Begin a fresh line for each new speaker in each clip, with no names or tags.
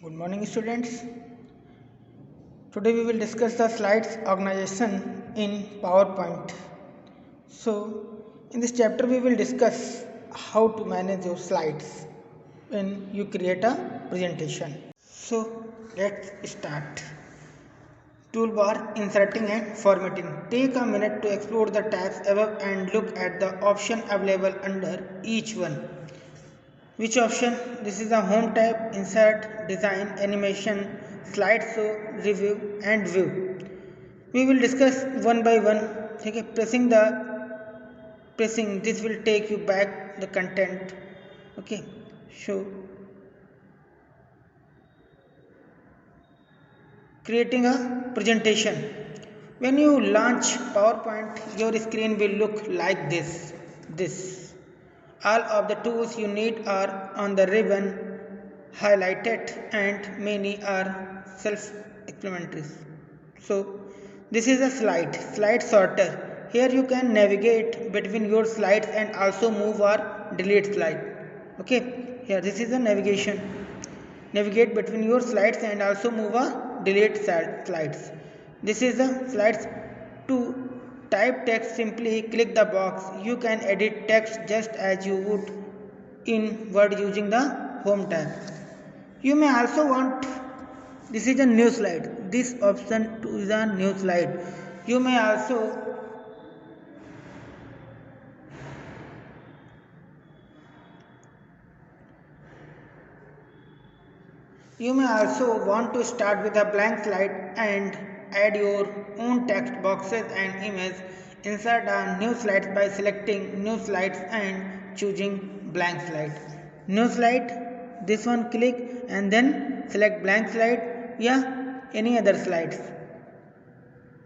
Good morning, students. Today we will discuss the slides organization in PowerPoint. So, in this chapter, we will discuss how to manage your slides when you create a presentation. So, let's start. Toolbar inserting and formatting. Take a minute to explore the tabs above and look at the options available under each one. Which option? This is the home tab, insert, design, animation, slideshow, review and view. We will discuss one by one. Okay, pressing this will take you back the content. Okay, so creating a presentation. When you launch PowerPoint, your screen will look like this. All of the tools you need are on the ribbon, highlighted, and many are self-explanatory. So, this is a slide sorter. Here you can navigate between your slides and also move or delete slide. Okay, here this is a navigation. Navigate between your slides and also move or delete slides. This is the slides to type text, simply click the box. You can edit text just as you would in Word using the home tab. You may also want, this is a new slide. This option is a new slide. You may also want to start with a blank slide and add your own text boxes and image. Insert a new slide by selecting new slides and choosing blank slide. New slide, this one click and then select blank slide, yeah, any other slides.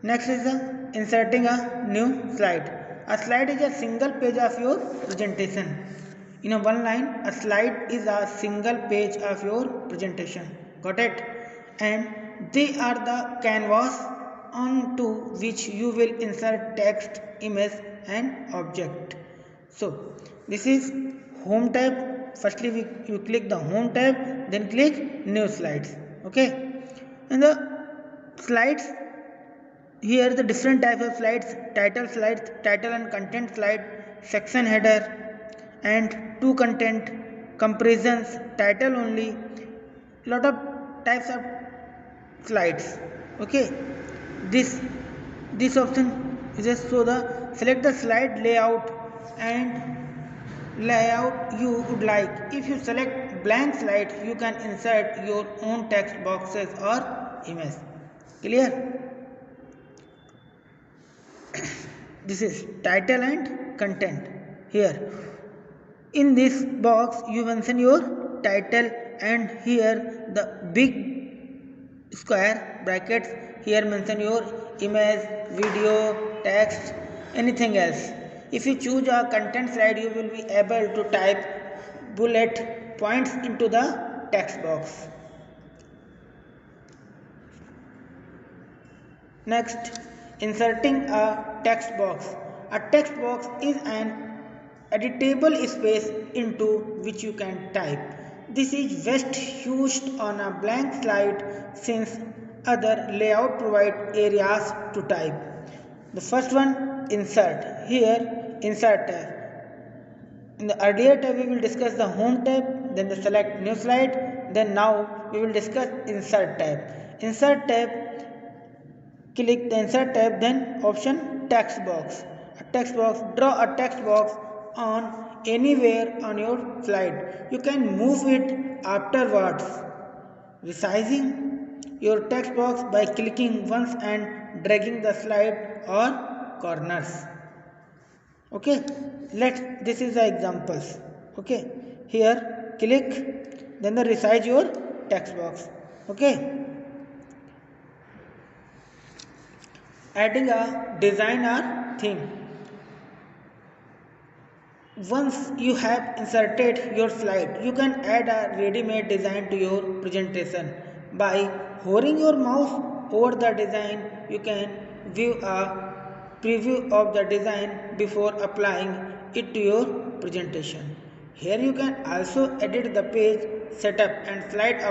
Next is inserting a new slide. A slide is a single page of your presentation. In a one line, a slide is a single page of your presentation. Got it? And they are the canvas onto which you will insert text, image and object. So, this is home tab. Firstly, you click the home tab, then click new slides. Okay? And the slides, here the different types of slides, title and content slide, section header and to content, comparisons, title only, lot of types of slides. Okay, this option is just so the select the slide layout and layout you would like. If you select blank slide, you can insert your own text boxes or image. Clear? This is title and content. Here in this box you mention your title and here the big square brackets, here mention your image, video, text, anything else. If you choose a content slide, you will be able to type bullet points into the text box. Next, inserting a text box. A text box is an editable space into which you can type. This is best used on a blank slide since other layout provide areas to type. The first one, insert. Here, insert tab. In the earlier tab we will discuss the home tab, then the select new slide, then now we will discuss insert tab. Insert tab, click the insert tab, then option text box. Draw a text box on anywhere on your slide. You can move it afterwards. Resizing your text box by clicking once and dragging the slide or corners. Okay, this is the examples. Okay, here click, then the resize your text box. Okay. Adding a design or theme. Once you have inserted your slide, you can add a ready-made design to your presentation. By hovering your mouse over the design, you can view a preview of the design before applying it to your presentation. Here you can also edit the page setup and slide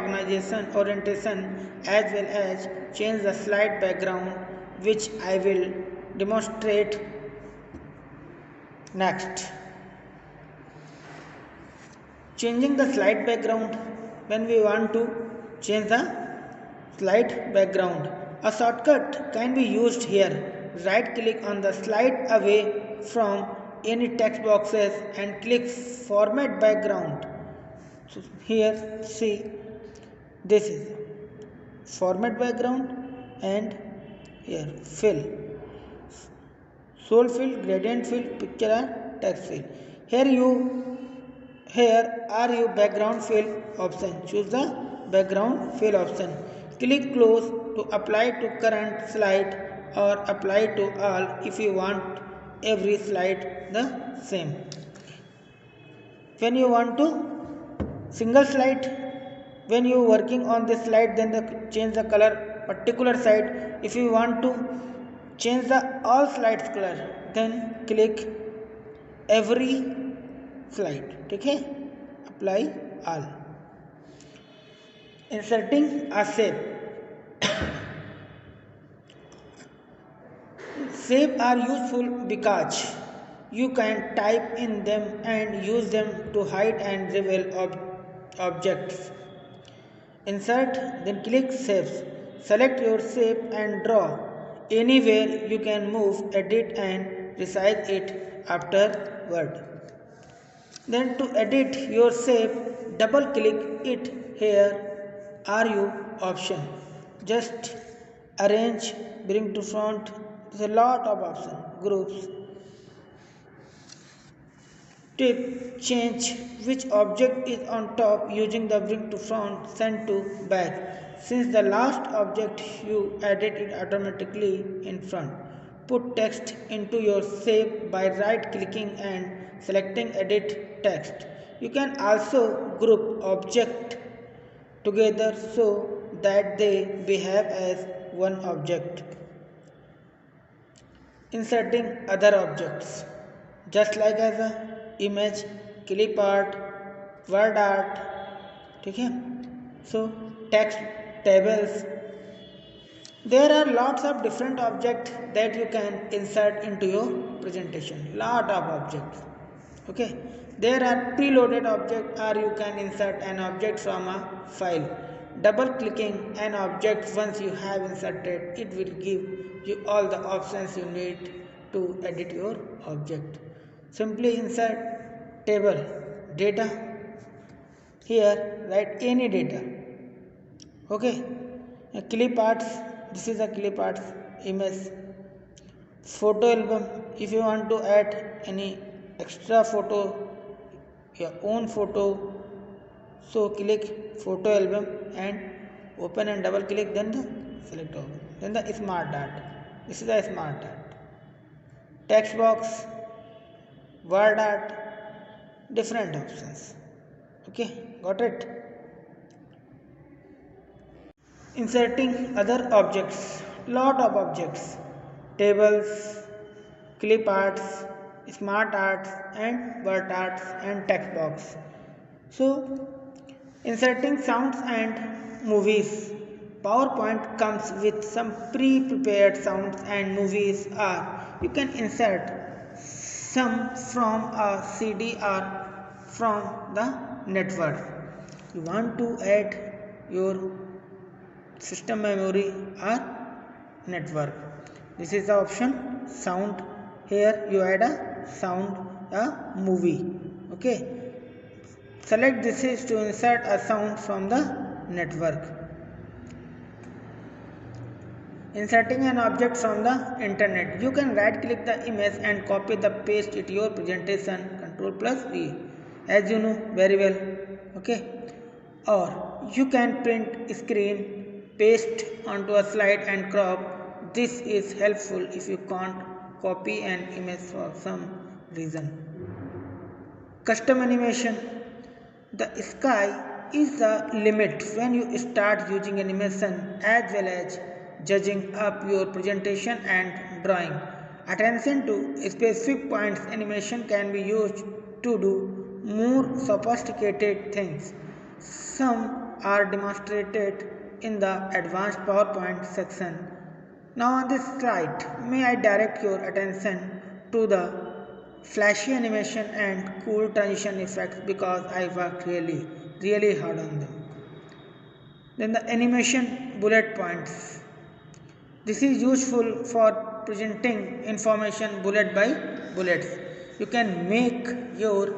orientation as well as change the slide background, which I will demonstrate next. Changing the slide background. When we want to change the slide background, a shortcut can be used here. Right click on the slide away from any text boxes and click format background. So here see, this is format background, and here fill, soul fill, gradient fill, picture and text fill. Here are your background fill option. Choose the background fill option. Click close to apply to current slide or apply to all if you want every slide the same. When you want to single slide, when you working on this slide, then change the color particular side. If you want to change the all slides color, then click every slide. Okay, apply all. Inserting a shape. Shapes are useful because you can type in them and use them to hide and reveal objects. Insert, then click shapes. Select your shape and draw. Anywhere you can move, edit and resize it afterward. Then to edit your shape, double click it. Here are your option. Just arrange, bring to front. There's a lot of options. Groups. Tip, change which object is on top using the bring to front, send to back. Since the last object you added it automatically in front. Put text into your shape by right clicking and selecting edit text. You can also group object together so that they behave as one object. Inserting other objects, just like as a image, clip art, word art. Okay? So text, tables. There are lots of different objects that you can insert into your presentation. Lot of objects. Okay? There are preloaded objects, or you can insert an object from a file. Double clicking an object once you have inserted, it will give you all the options you need to edit your object. Simply insert table, data. Here write any data. Okay? Clip arts. This is a clip arts image. Photo album. If you want to add any extra photo, your own photo, so click photo album and open and double click, then the select album. Then the smart art. This is the smart art. Text box, word art, different options. Okay, got it? Inserting other objects, lot of objects, tables, clip arts, smart arts and word arts and text box. So inserting sounds and movies. PowerPoint comes with some pre-prepared sounds and movies, or you can insert some from a CD or from the network. You want to add your system memory or network. This is the option sound. Here you add a sound, a movie. Okay. Select this is to insert a sound from the network. Inserting an object from the internet. You can right click the image and copy the paste it your presentation, Ctrl+V, as you know very well. Okay. Or you can print screen, paste onto a slide and crop. This is helpful if you can't copy an image for some reason. Custom animation. The sky is the limit when you start using animation as well as judging up your presentation and drawing. Attention to specific points. Animation can be used to do more sophisticated things. Some are demonstrated in the advanced PowerPoint section. Now on this slide, may I direct your attention to the flashy animation and cool transition effects because I worked really hard on them. Then the animation bullet points. This is useful for presenting information bullet by bullets. You can make your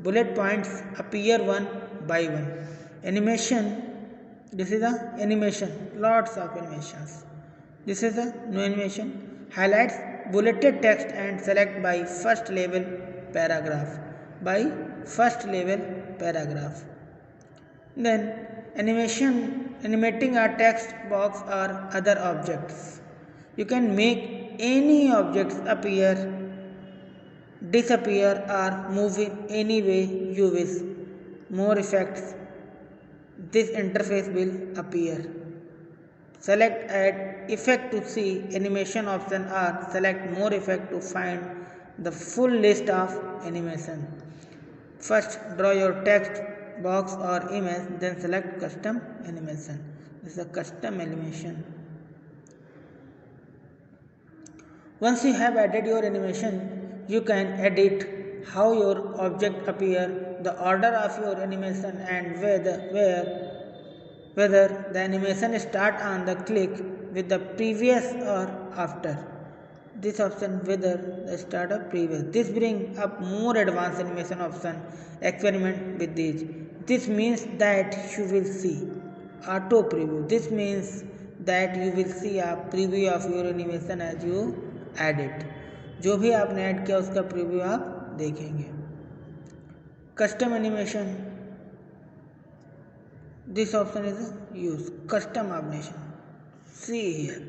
bullet points appear one by one. Animation. This is the animation. Lots of animations. This is the no animation. Highlights bulleted text and select by first level paragraph. By first level paragraph. Then animating a text box or other objects. You can make any objects appear, disappear or move in any way you wish. More effects. This interface will appear. Select add effect to see animation option or select more effect to find the full list of animation. First draw your text box or image, then select custom animation. This is a custom animation. Once you have added your animation, you can edit how your object appear, the order of your animation and whether the animation start on the click with the previous or after. This option whether the start of previous. This bring up more advanced animation option. Experiment with these. This means that you will see auto preview. This means that you will see a preview of your animation as you add it. जो भी आपने add किया उसका preview आप देखेंगे. Custom animation. This option is used. Custom animation. See here.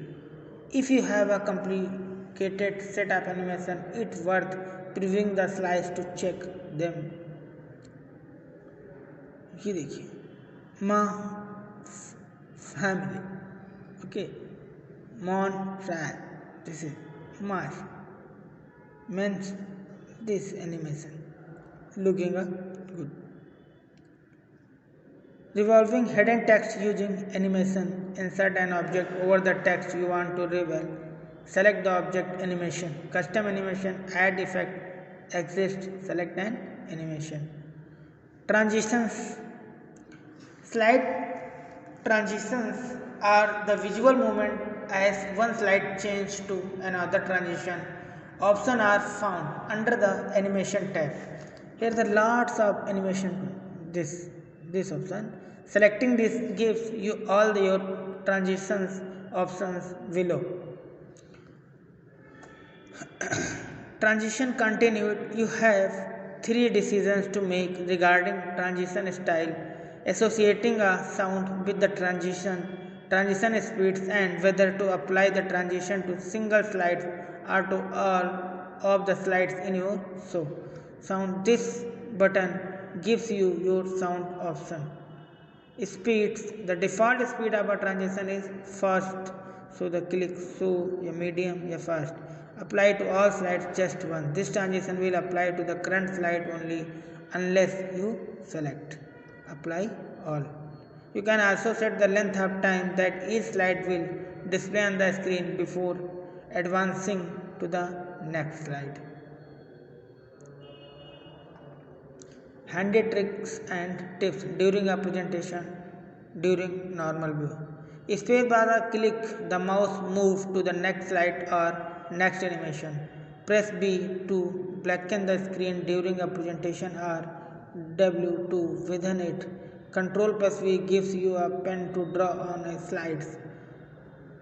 If you have a complicated set of animation, it's worth previewing the slides to check them. ये देखिए माँ फैमिली ओके मॉन फ्रैन this is March means this animation looking good. Revolving hidden text using animation. Insert an object over the text you want to reveal. Select the object animation. Custom animation. Add effect. Exist. Select an animation. Transitions. Slide transitions are the visual movement as one slide changes to another transition. Options are found under the animation tab. Here are lots of animation. This option. Selecting this gives you all your transitions options below. Transition continued. You have 3 decisions to make regarding transition style, associating a sound with the transition speeds, and whether to apply the transition to single slides or to all of the slides in your sound. This button gives you your sound option. Speeds. The default speed of a transition is fast, so the click a medium, a fast. Apply to all slides just one. This transition will apply to the current slide only unless you select apply all. You can also set the length of time that each slide will display on the screen before advancing to the next slide. Handy tricks and tips during a presentation during normal view. Spacebar click the mouse move to the next slide or next animation. Press B to blacken the screen during a presentation or W to within it. Control plus V gives you a pen to draw on a slides.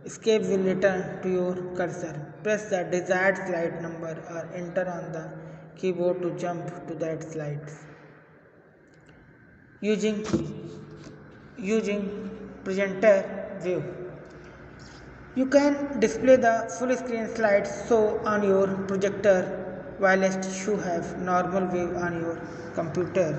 Escape will return to your cursor. Press the desired slide number or enter on the keyboard to jump to that slides. Using presenter view. You can display the full screen slides on your projector whilst you have normal view on your computer.